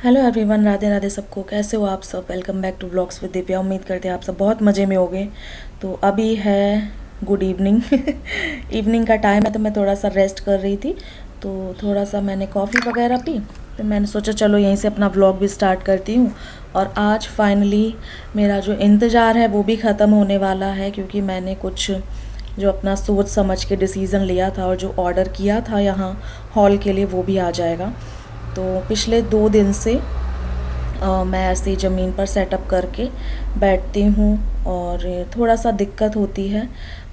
Hello everyone, Radhe Radhe सबको। कैसे हो आप सब? Welcome back to vlogs with Divya. उम्मीद करते हैं आप सब बहुत मज़े में होंगे। तो अभी है गुड इवनिंग इवनिंग का टाइम है, तो मैं थोड़ा सा रेस्ट कर रही थी। तो थोड़ा सा मैंने कॉफ़ी वगैरह पी, तो मैंने सोचा चलो यहीं से अपना व्लॉग भी स्टार्ट करती हूँ। और आज फाइनली मेरा जो इंतज़ार है वो भी ख़त्म होने वाला है, क्योंकि मैंने कुछ जो अपना सोच समझ के डिसीज़न लिया था और जो ऑर्डर किया था यहाँ हॉल के लिए, वो भी आ जाएगा। तो पिछले 2 दिन से मैं ऐसे ही ज़मीन पर सेटअप करके बैठती हूँ और थोड़ा सा दिक्कत होती है।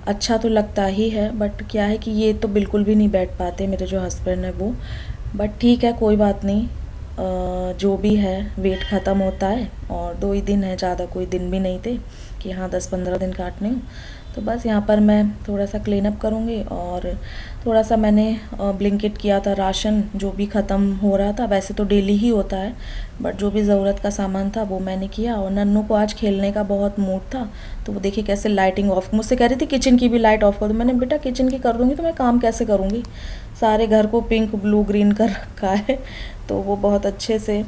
अच्छा तो लगता ही है, बट क्या है कि ये तो बिल्कुल भी नहीं बैठ पाते मेरे जो हस्बैंड है वो। बट ठीक है, कोई बात नहीं। जो भी है वेट ख़त्म होता है, और 2 ही दिन है, ज़्यादा कोई दिन भी नहीं थे कि हाँ 10-15 दिन काटने हो। तो बस यहाँ पर मैं थोड़ा सा क्लीन अप करूँगी। और थोड़ा सा मैंने ब्लिंकिट किया था, राशन जो भी ख़त्म हो रहा था, वैसे तो डेली ही होता है, बट जो भी ज़रूरत का सामान था वो मैंने किया। और नन्नू को आज खेलने का बहुत मूड था, तो वो देखिए कैसे लाइटिंग ऑफ, मुझसे कह रही थी किचन की भी लाइट ऑफ कर दो। मैंने बेटा किचन की कर दूँगी तो मैं काम कैसे करूँगी, सारे घर को पिंक ब्लू ग्रीन कर रखा है। तो वो बहुत अच्छे से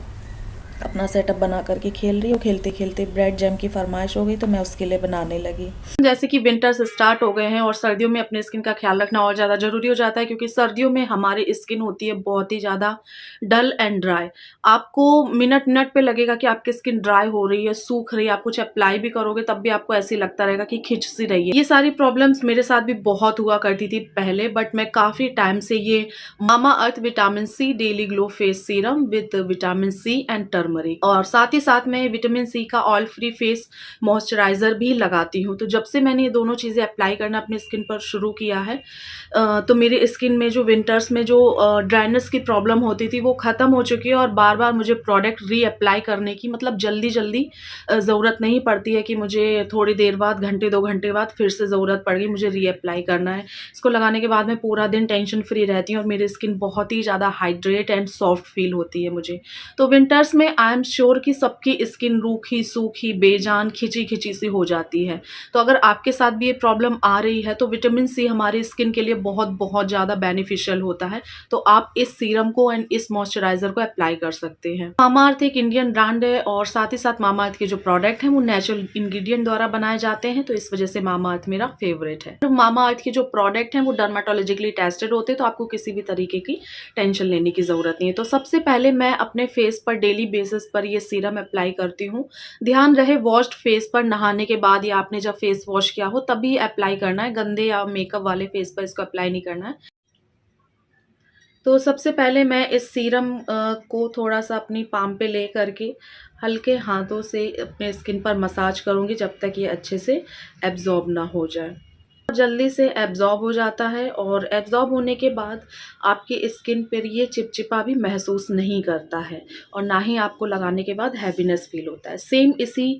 अपना सेटअप बना करके खेल रही हो। खेलते खेलते ब्रेड जैम की फरमाइश हो गई, तो मैं उसके लिए बनाने लगी। जैसे कि विंटर्स स्टार्ट हो गए हैं और सर्दियों में अपने स्किन का ख्याल रखना और ज़्यादा ज़रूरी हो जाता है, क्योंकि सर्दियों में हमारी स्किन होती है बहुत ही ज़्यादा डल एंड ड्राई। आपको मिनट मिनट पे लगेगा कि आपकी स्किन ड्राई हो रही है, सूख रही है। आप कुछ अप्लाई भी करोगे तब भी आपको ऐसे लगता रहेगा कि खिंच सी रही है। ये सारी प्रॉब्लम्स मेरे साथ भी बहुत हुआ करती थी पहले, बट मैं काफ़ी टाइम से ये Mamaearth vitamin C daily glow face serum with vitamin C and turmeric, और साथ ही साथ मैं विटामिन सी का ऑयल फ्री फेस मॉइस्चराइजर भी लगाती हूँ। तो जब से मैंने ये दोनों चीज़ें अप्लाई करना अपनी स्किन पर शुरू किया है, तो मेरी स्किन में जो विंटर्स में जो ड्राइनेस की प्रॉब्लम होती थी वो ख़त्म हो चुकी है। और बार बार मुझे प्रोडक्ट रीअप्लाई करने की, मतलब जल्दी जल्दी ज़रूरत नहीं पड़ती है कि मुझे थोड़ी देर बाद, घंटे 2 घंटे बाद फिर से ज़रूरत पड़ गई, मुझे रीअप्लाई करना है। इसको लगाने के बाद मैं पूरा दिन टेंशन फ्री रहती हूँ और मेरी स्किन बहुत ही ज़्यादा हाइड्रेट एंड सॉफ्ट फील होती है मुझे। तो विंटर्स में आई एम श्योर कि सबकी स्किन रूखी, सूखी, बेजान, खिंची-खिंची सी हो जाती है। तो अगर आपके साथ भी ये प्रॉब्लम आ रही है, तो विटामिन सी हमारी स्किन के लिए बहुत ज़्यादा बेनिफिशियल होता है। तो आप इस सीरम को एंड इस मॉइस्चराइज़र को अप्लाई कर सकते हैं। मामाअर्थ एक इंडियन ब्रांड है, और साथ ही साथ मामाअर्थ के जो प्रोडक्ट हैं वो नेचुरल इंग्रेडिएंट द्वारा बनाए जाते हैं, तो इस वजह से मामाअर्थ मेरा फेवरेट है। तो मामाअर्थ के जो प्रोडक्ट हैं वो डर्माटोलॉजिकली टेस्टेड होते हैं, तो आपको किसी भी तरीके की टेंशन लेने की ज़रूरत नहीं है। तो सबसे पहले मैं अपने फेस पर डेली बेसिस पर ये सीरम अप्लाई करती हूँ। ध्यान रहे वॉश्ड फेस पर नहाने के बाद या आपने जब फेस वॉश किया हो तभी अप्लाई करना है, गंदे या मेकअप वाले फेस पर इसको अप्लाई नहीं करना है। तो सबसे पहले मैं इस सीरम को थोड़ा-सा अपनी पाम पे ले करके हल्के हाथों से अपने स्किन पर मसाज करूँगी, जब तक ये अच्छे से एब्ज़ॉर्ब ना हो जाए। जल्दी से एब्ज़ॉर्ब हो जाता है, और एब्ज़ॉर्ब होने के बाद आपकी स्किन पर ये चिपचिपा भी महसूस नहीं करता है, और ना ही आपको लगाने के बाद हैवीनेस फ़ील होता है। सेम इसी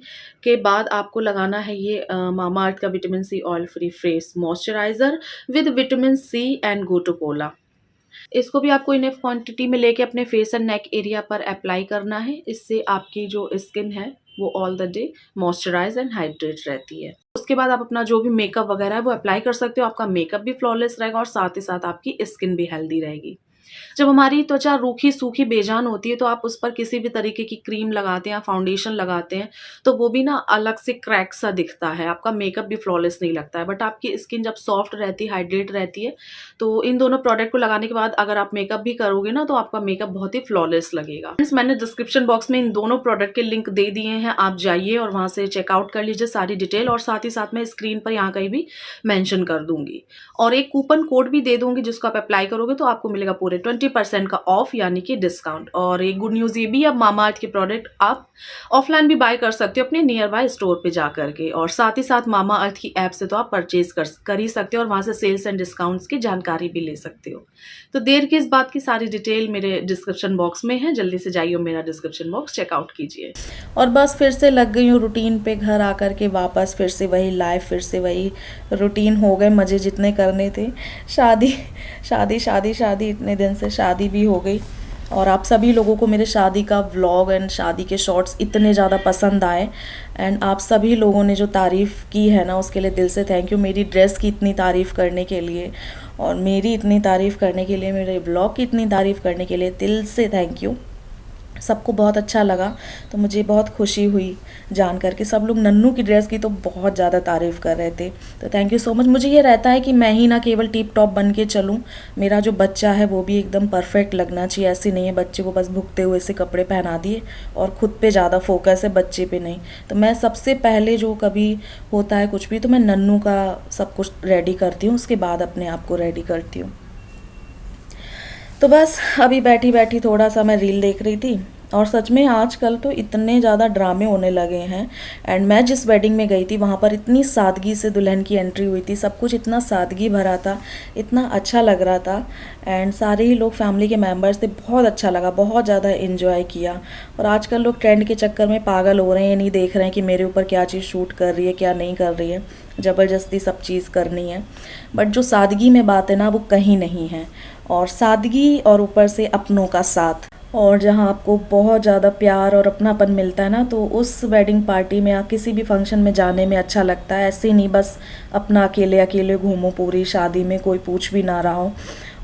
के बाद आपको लगाना है ये मामाअर्थ का vitamin C oil free face moisturizer with vitamin C and gotu kola. इसको भी आपको इनफ क्वांटिटी में लेके अपने फेस एंड नेक एरिया पर अप्लाई करना है। इससे आपकी जो स्किन है वो all the day moisturize and hydrate रहती है। उसके बाद आप अपना जो भी मेकअप वगैरह है वो अप्लाई कर सकते हो। आपका मेकअप भी फ्लॉलेस रहेगा और साथ ही साथ आपकी स्किन भी हेल्दी रहेगी। जब हमारी त्वचा रूखी, सूखी, बेजान होती है, तो आप उस पर किसी भी तरीके की क्रीम लगाते हैं या फाउंडेशन लगाते हैं, तो वो भी ना अलग से क्रैक सा दिखता है, आपका मेकअप भी फ्लॉलेस नहीं लगता है। बट आपकी स्किन जब सॉफ्ट रहती है, हाइड्रेट रहती है, तो इन दोनों प्रोडक्ट को लगाने के बाद अगर आप मेकअप भी करोगे ना, तो आपका मेकअप बहुत ही फ्लॉलेस लगेगा। फ्रेंड्स, मैंने डिस्क्रिप्शन बॉक्स में इन दोनों प्रोडक्ट के लिंक दे दिए हैं, आप जाइए और वहाँ से चेकआउट कर लीजिए सारी डिटेल, और साथ ही साथ मैं स्क्रीन पर यहाँ कहीं भी मेंशन कर दूँगी। और एक कूपन कोड भी दे दूँगी, जिसको आप अप्लाई करोगे तो आपको मिलेगा पूरे 20% का ऑफ, यानी कि डिस्काउंट। और एक गुड न्यूज़ ये भी है, अब मामाअर्थ के प्रोडक्ट आप ऑफलाइन भी बाय कर सकते हो अपने नियर बाय स्टोर पे जा करके, और साथ ही साथ मामाअर्थ की ऐप से तो आप परचेज कर ही सकते हो, और वहाँ से सेल्स एंड डिस्काउंट्स की जानकारी भी ले सकते हो। तो देर किस बात की, सारी डिटेल मेरे डिस्क्रिप्शन बॉक्स में है, जल्दी से जाइए मेरा डिस्क्रिप्शन बॉक्स चेकआउट कीजिए। और बस फिर से लग गई हूँ रूटीन पे, घर आकर के वापस फिर से वही लाइफ, फिर से वही रूटीन हो गए। मज़े जितने करने थे, शादी शादी शादी शादी, इतने दिन से शादी भी हो गई। और आप सभी लोगों को मेरे शादी का व्लॉग एंड शादी के शॉर्ट्स इतने ज़्यादा पसंद आए, एंड आप सभी लोगों ने जो तारीफ़ की है ना, उसके लिए दिल से थैंक यू। मेरी ड्रेस की इतनी तारीफ़ करने के लिए, और मेरी इतनी तारीफ़ करने के लिए, मेरे ब्लॉग की इतनी तारीफ़ करने के लिए दिल से थैंक यू। सबको बहुत अच्छा लगा, तो मुझे बहुत खुशी हुई जान कर के। सब लोग नन्नू की ड्रेस की तो बहुत ज़्यादा तारीफ़ कर रहे थे, तो थैंक यू सो मच। मुझे ये रहता है कि मैं ही ना केवल टिप टॉप बन के चलूँ, मेरा जो बच्चा है वो भी एकदम परफेक्ट लगना चाहिए। ऐसे नहीं है बच्चे को बस भुगते हुए से कपड़े पहना दिए और खुद पे ज़्यादा फोकस है, बच्चे पे नहीं। तो मैं सबसे पहले जो कभी होता है कुछ भी, तो मैं नन्नू का सब कुछ रेडी करती हूँ, उसके बाद अपने आप को रेडी करती हूँ। तो बस अभी बैठी बैठी थोड़ा सा मैं रील देख रही थी, और सच में आजकल तो इतने ज़्यादा ड्रामे होने लगे हैं। एंड मैं जिस वेडिंग में गई थी वहाँ पर इतनी सादगी से दुल्हन की एंट्री हुई थी, सब कुछ इतना सादगी भरा था, इतना अच्छा लग रहा था। एंड सारे ही लोग फैमिली के मेंबर्स थे, बहुत अच्छा लगा, बहुत ज़्यादा इन्जॉय किया। और आजकल लोग ट्रेंड के चक्कर में पागल हो रहे हैं, ये नहीं देख रहे हैं कि मेरे ऊपर क्या चीज़ शूट कर रही है क्या नहीं कर रही है, ज़बरदस्ती सब चीज़ करनी है। बट जो सादगी में बात है ना, वो कहीं नहीं है। और सादगी और ऊपर से अपनों का साथ, और जहाँ आपको बहुत ज़्यादा प्यार और अपनापन मिलता है ना, तो उस वेडिंग पार्टी में या किसी भी फंक्शन में जाने में अच्छा लगता है। ऐसे नहीं बस अपना अकेले अकेले घूमो पूरी शादी में, कोई पूछ भी ना रहा हो,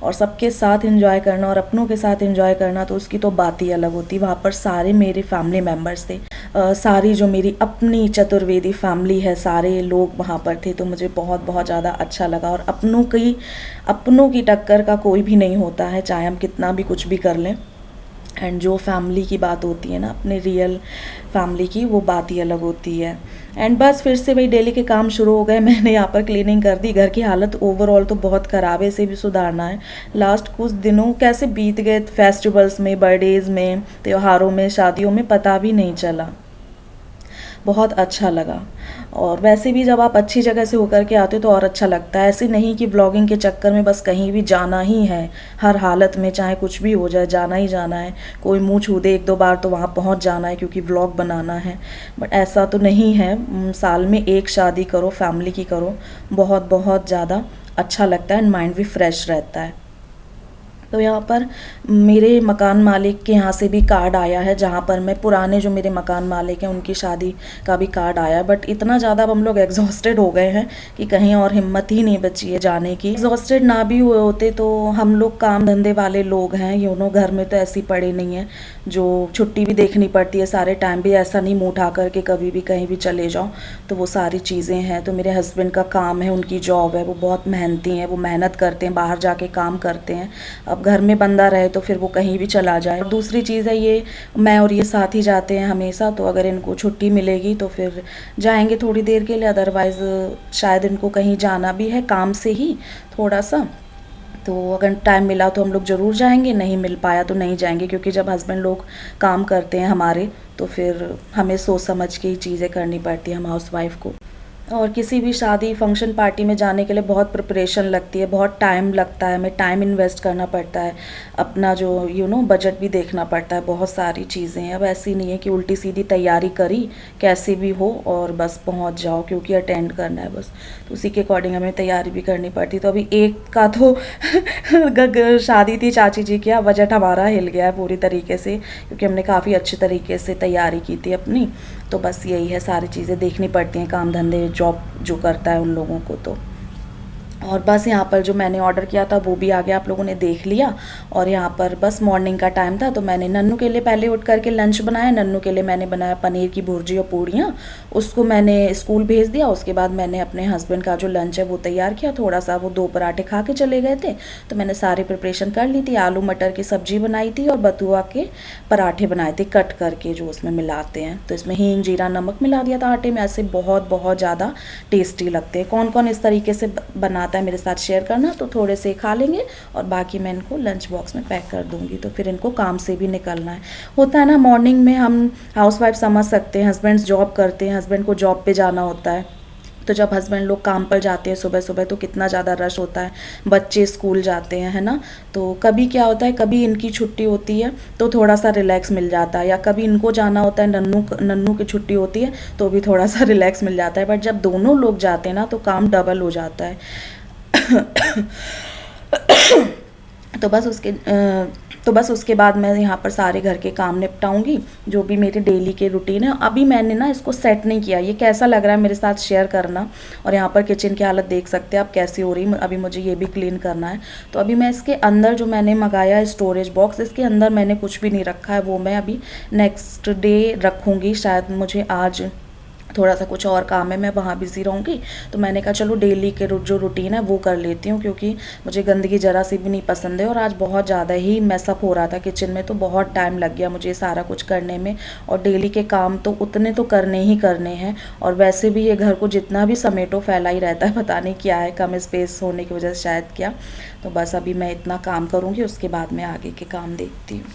और सबके साथ एंजॉय करना और अपनों के साथ एंजॉय करना, तो उसकी तो बात ही अलग होती। वहाँ पर सारे मेरे फैमिली मेम्बर्स थे, सारी जो मेरी अपनी चतुर्वेदी फैमिली है, सारे लोग वहाँ पर थे, तो मुझे बहुत बहुत ज़्यादा अच्छा लगा। और अपनों की टक्कर का कोई भी नहीं होता है, चाहे हम कितना भी कुछ भी कर लें। एंड जो फैमिली की बात होती है ना, अपने रियल फैमिली की, वो बात ही अलग होती है। एंड बस फिर से वही डेली के काम शुरू हो गए। मैंने यहाँ पर क्लीनिंग कर दी, घर की हालत ओवरऑल तो बहुत ख़राब है, इसे भी सुधारना है। लास्ट कुछ दिनों कैसे बीत गए फेस्टिवल्स में, बर्थडेज़ में, त्योहारों में, शादियों में, पता भी नहीं चला, बहुत अच्छा लगा। और वैसे भी जब आप अच्छी जगह से होकर के आते हो तो और अच्छा लगता है। ऐसे नहीं कि ब्लॉगिंग के चक्कर में बस कहीं भी जाना ही है, हर हालत में चाहे कुछ भी हो जाए जाना ही जाना है। कोई मुंह छू दे एक दो बार तो वहाँ पहुँच जाना है क्योंकि व्लॉग बनाना है, बट ऐसा तो नहीं है। साल में एक शादी करो, फैमिली की करो, बहुत बहुत ज़्यादा अच्छा लगता है एंड माइंड भी फ्रेश रहता है। तो यहाँ पर मेरे मकान मालिक के यहाँ से भी कार्ड आया है, जहाँ पर मैं पुराने जो मेरे मकान मालिक हैं उनकी शादी का भी कार्ड आया है। बट इतना ज़्यादा अब हम लोग एग्जॉस्टेड हो गए हैं कि कहीं और हिम्मत ही नहीं बची है जाने की। एग्जॉस्टेड ना भी हुए होते तो हम लोग काम धंधे वाले लोग हैं, घर में तो ऐसी पड़े नहीं हैं, जो छुट्टी भी देखनी पड़ती है सारे टाइम भी, ऐसा नहीं मुँह उठा करके कभी भी कहीं भी चले जाओ, तो वो सारी चीज़ें हैं। तो मेरे हस्बैंड का काम है, उनकी जॉब है, वो बहुत मेहनती हैं, वो मेहनत करते हैं, बाहर जाके काम करते हैं। अब घर में बंदा रहे तो फिर वो कहीं भी चला जाए। और दूसरी चीज़ है, ये मैं और ये साथ ही जाते हैं हमेशा, तो अगर इनको छुट्टी मिलेगी तो फिर जाएंगे थोड़ी देर के लिए, अदरवाइज़ शायद इनको कहीं जाना भी है काम से ही थोड़ा सा, तो अगर टाइम मिला तो हम लोग ज़रूर जाएंगे, नहीं मिल पाया तो नहीं जाएंगे। क्योंकि जब हस्बैंड लोग काम करते हैं हमारे, तो फिर हमें सोच समझ के ही चीज़ें करनी पड़ती है हम हाउसवाइफ को। और किसी भी शादी फंक्शन पार्टी में जाने के लिए बहुत प्रिपरेशन लगती है, बहुत टाइम लगता है, हमें टाइम इन्वेस्ट करना पड़ता है, अपना जो बजट भी देखना पड़ता है, बहुत सारी चीज़ें हैं। अब ऐसी नहीं है कि उल्टी सीधी तैयारी करी कैसी भी हो और बस पहुंच जाओ क्योंकि अटेंड करना है बस, तो उसी के अकॉर्डिंग हमें तैयारी भी करनी पड़ती। तो अभी एक का तो शादी थी चाची जी की, बजट हमारा हिल गया है पूरी तरीके से, क्योंकि हमने काफ़ी अच्छे तरीके से तैयारी की थी अपनी। तो बस यही है, सारी चीज़ें देखनी पड़ती हैं, काम धंधे जॉब जो करता है उन लोगों को तो। और बस यहाँ पर जो मैंने ऑर्डर किया था वो भी आ गया, आप लोगों ने देख लिया। और यहाँ पर बस मॉर्निंग का टाइम था, तो मैंने नन्नू के लिए पहले उठ करके लंच बनाया। नन्नू के लिए मैंने बनाया पनीर की भुर्जी और पूड़ियाँ, उसको मैंने स्कूल भेज दिया। उसके बाद मैंने अपने हस्बैंड का जो लंच है वो तैयार किया, थोड़ा सा वो 2 पराठे खा के चले गए थे, तो मैंने सारी प्रिपरेशन कर ली थी। आलू मटर की सब्जी बनाई थी और बथुआ के पराठे बनाए थे कट करके, जो उसमें मिलाते हैं। तो इसमें हींग जीरा नमक मिला दिया था आटे में, ऐसे बहुत बहुत ज़्यादा टेस्टी लगते हैं। कौन कौन इस तरीके से बनाता है मेरे साथ शेयर करना, तो थोड़े से खा लेंगे और बाकी मैं इनको लंच बॉक्स में पैक कर दूंगी। तो फिर इनको काम से भी निकलना है, होता है ना, मॉर्निंग में हम हाउसवाइफ समझ सकते हैं, हस्बैंड्स जॉब करते हैं, हस्बैंड को जॉब पे जाना होता है, तो जब हस्बैंड लोग काम पर जाते हैं सुबह सुबह तो कितना ज़्यादा रश होता है, बच्चे स्कूल जाते हैं, है ना। तो कभी क्या होता है, कभी इनकी छुट्टी होती है तो थोड़ा सा रिलैक्स मिल जाता है, या कभी इनको जाना होता है, नन्नू की छुट्टी होती है तो भी थोड़ा सा रिलैक्स मिल जाता है। बट जब दोनों लोग जाते हैं ना तो काम डबल हो जाता है। तो बस उसके बाद मैं यहाँ पर सारे घर के काम निपटाऊंगी, जो भी मेरे डेली के रूटीन है। अभी मैंने ना इसको सेट नहीं किया, ये कैसा लग रहा है मेरे साथ शेयर करना। और यहाँ पर किचन की हालत देख सकते हैं आप कैसी हो रही। अभी मुझे ये भी क्लीन करना है। तो अभी मैं इसके अंदर जो मैंने मंगाया है स्टोरेज बॉक्स, इसके अंदर मैंने कुछ भी नहीं रखा है, वो मैं अभी नेक्स्ट डे रखूँगी। शायद मुझे आज थोड़ा सा कुछ और काम है, मैं वहाँ बिज़ी रहूँगी। तो मैंने कहा चलो डेली के जो रूटीन है वो कर लेती हूँ, क्योंकि मुझे गंदगी ज़रा सी भी नहीं पसंद है। और आज बहुत ज़्यादा ही मैसअप हो रहा था किचन में, तो बहुत टाइम लग गया मुझे सारा कुछ करने में। और डेली के काम तो उतने तो करने ही करने हैं। और वैसे भी ये घर को जितना भी समेटो फैला ही रहता है, पता नहीं क्या है, कम स्पेस होने की वजह से शायद क्या। तो बस अभी मैं इतना काम करूँगी, उसके बाद मैं आगे के काम देखती हूँ।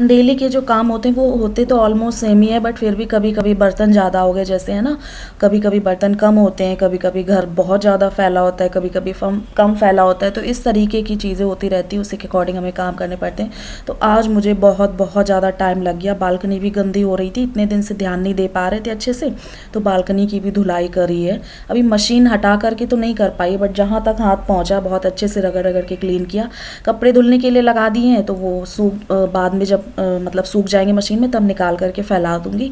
डेली के जो काम होते हैं वो होते तो ऑलमोस्ट सेम ही है, बट फिर भी कभी कभी बर्तन ज़्यादा हो गए, जैसे है ना, कभी कभी बर्तन कम होते हैं, कभी कभी घर बहुत ज़्यादा फैला होता है, कभी कभी कम फैला होता है। तो इस तरीके की चीज़ें होती रहती है, उसी के अकॉर्डिंग हमें काम करने पड़ते हैं। तो आज मुझे बहुत ज़्यादा टाइम लग गया। बालकनी भी गंदी हो रही थी, इतने दिन से ध्यान नहीं दे पा रहे थे अच्छे से, तो बालकनी की भी धुलाई करी है। अभी मशीन हटा करके तो नहीं कर पाई, बट जहाँ तक हाथ पहुँचा बहुत अच्छे से रगड़ रगड़ के क्लीन किया। कपड़े धुलने के लिए लगा दिए हैं, तो वो सूख बाद में जब मतलब सूख जाएंगे मशीन में तब निकाल करके फैला दूंगी।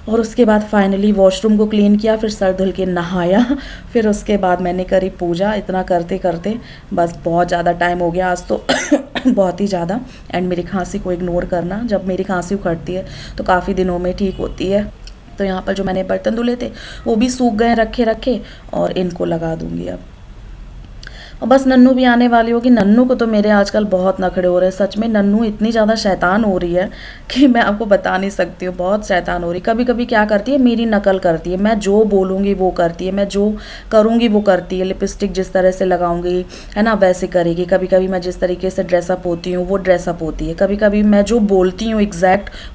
और उसके बाद फाइनली वॉशरूम को क्लीन किया, फिर सर धुल के नहाया, फिर उसके बाद मैंने करी पूजा। इतना करते करते बस बहुत ज़्यादा टाइम हो गया आज तो बहुत ही ज़्यादा। एंड मेरी खांसी को इग्नोर करना, जब मेरी खांसी उखड़ती है तो काफ़ी दिनों में ठीक होती है। तो यहाँ पर जो मैंने बर्तन धुले थे वो भी सूख गए रखे, और इनको लगा दूंगी अब। और बस नन्नू भी आने वाली होगी। नन्नू को तो मेरे आजकल बहुत नखरे हो रहे हैं, सच में। नन्नू इतनी ज़्यादा शैतान हो रही है कि मैं आपको बता नहीं सकती हूँ, बहुत शैतान हो रही। कभी कभी क्या करती है, मेरी नकल करती है, मैं जो बोलूँगी वो करती है, मैं जो करूँगी वो करती है। लिपस्टिक जिस तरह से लगाऊंगी है ना वैसे करेगी। कभी कभी मैं जिस तरीके से ड्रेसअप होती हूँ वो ड्रेसअप होती है। कभी कभी मैं जो बोलती हूँ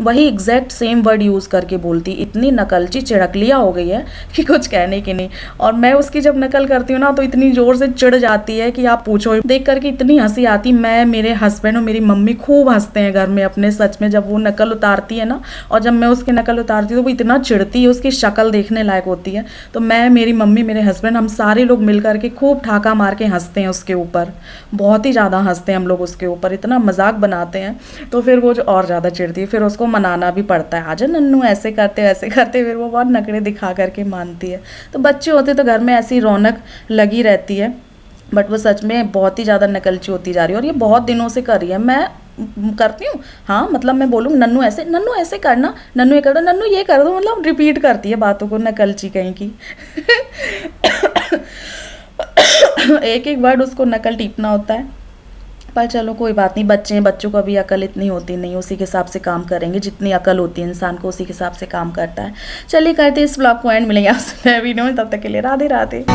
वही एग्जैक्ट सेम वर्ड यूज़ करके बोलती। इतनी नकलची चिड़कलिया हो गई है कि कुछ कहने की नहीं। और मैं उसकी जब नकल करती हूँ ना तो इतनी ज़ोर से चिढ़ जाती है कि आप पूछो। देख करके इतनी हंसी आती। मैं, मेरे हस्बैंड और मेरी मम्मी खूब हंसते हैं घर में अपने, सच में, जब वो नकल उतारती है ना। और जब मैं उसकी नकल उतारती हूँ तो वो इतना चिढ़ती है, उसकी शक्ल देखने लायक होती है। तो मैं, मेरी मम्मी, मेरे हस्बैंड, हम सारे लोग मिल करके खूब ठाका मार के हंसते हैं उसके ऊपर। बहुत ही ज़्यादा हंसते हैं हम लोग उसके ऊपर, इतना मजाक बनाते हैं। तो फिर वो जो और ज़्यादा चिढ़ती है, फिर उसको मनाना भी पड़ता है, आजा नन्नू ऐसे करते वैसे करते। फिर वो बहुत नखरे दिखा करके मानती है। तो बच्चे होते तो घर में ऐसी रौनक लगी रहती है, बट वो सच में बहुत ही ज़्यादा नकलची होती जा रही है। और ये बहुत दिनों से कर रही है। मैं करती हूँ, हाँ, मतलब मैं बोलूँ नन्नू ऐसे करना, नन्नू ये कर दो, नन्नू ये कर दो, मतलब रिपीट करती है बातों को, नकलची कहीं की। एक एक वर्ड उसको नकल टीपना होता है। पर चलो कोई बात नहीं, बच्चे हैं, बच्चों को अभी अकल इतनी होती नहीं, उसी के हिसाब से काम करेंगे। जितनी अकल होती है इंसान को उसी के हिसाब से काम करता है। चलिए करते इस ब्लॉग को एंड, मिलेंगे आपसे नए वीडियो में, तब तक के लिए राधे राधे।